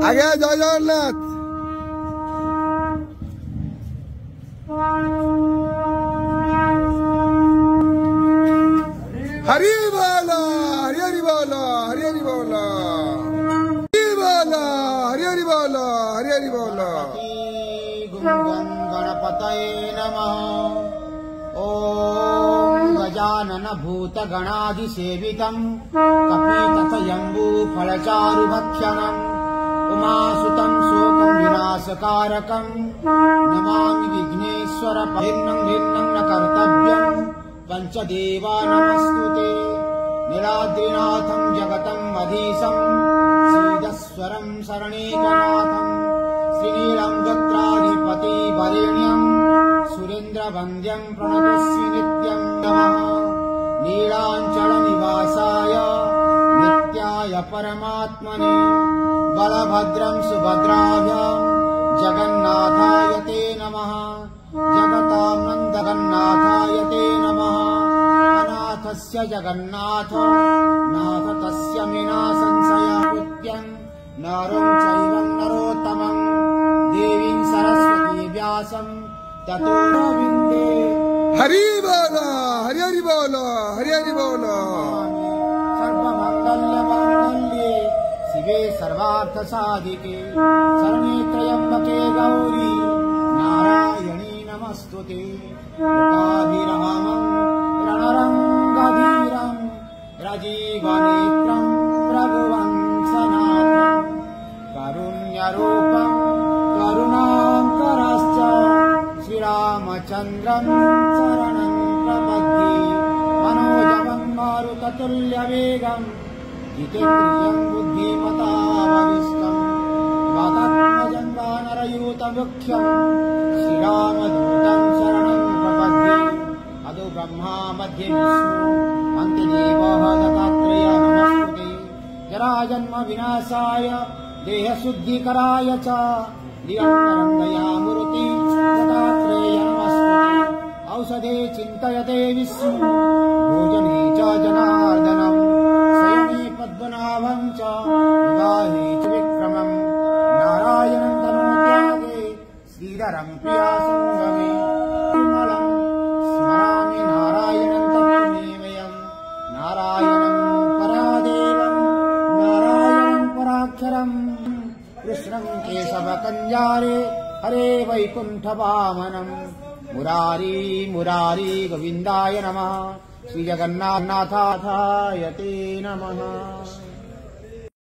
आगे जय जगन्नाथ। हरि बोला हरि हरि बोला हरि हरि बोला हरि बोला हरि हरि बोला हरि हरि बोला। गणपतये नमः। ओम गजानन भूत गणाधिसेवितं कपिततयम्बू फलचारुभक्षणम् उमासुतं शोकं विनाशकारकं नमामि विघ्नेश्वर। भिन्नं भिन्नं न कर्तव्यं पंचदेवा नमस्तुते। नीलाद्रिनाथं जगतं अधीशं सीदस्वरं शरणेकनाथं श्रीनीलं गत्राधिपति वरेण्यं सुरेन्द्रवन्द्यं प्रणतोऽस्मि नित्यं नमः। नीलाञ्चलनिवासाय नित्याय परमात्मने बलभद्रं सुभद्राभ्यां जगन्नाथाय ते नमः। जगतां नन्दगन्नाथाय ते नमः। अनाथस्य जगन्नाथ नाथ तस्य विना संशयः। कृत्यं नरं चैव नरोत्तमं देवीं सरस्वती व्यासं ततो रविन्दे। हरि बोला हरि हरि बोला हरि हरि बोला। सर्वमंगल्य मांगल्ये शिवे सर्वार्थ साधिके शरण्ये त्र्यंबके गौरी नारायणी नमस्तुते। लोकाभिरामं रणरंगधीरं राजीवनेत्रं रघुवंशनाथं कारुण्यरूपं करुणाकरश्च श्रीरामचन्द्रं शरणं प्रपद्ये। मनोजवं मारुततुल्यवेगं जितेन्द्रियं बुद्धिमतावरिष्ठं वातात्मजं वानरयूतमुख्यं श्रीरामदूतं शरणं प्रपद्ये। अदो ब्रह्मा मध्ये विष्णु अन्त्यदेवः दत्तात्रेय नमस्तुते। जराजन्म विनाशाय देहशुद्धिकराय च दिव्यरङ्गयामूर्ति दत्तात्रेय नमस्तुते। औषधे चिन्तयते विष्णु भोजने च जनार्दनम् शयने पद्मनाभं च विवाहे च विक्रमम् नारायणं तनोत्यागे श्रीधरं प्रियासङ्गमे। निर्मलं स्मरामि नारायणं तत्त्वमेवयम् नारायणं परादेवं नारायणं पराक्षरम् कृष्णं केशवकञ्जारे हरे वैकुण्ठवामनम्। मुरारी मुरारी गोविन्दाय नमः। श्रीजगन्नाथाय ते नमः।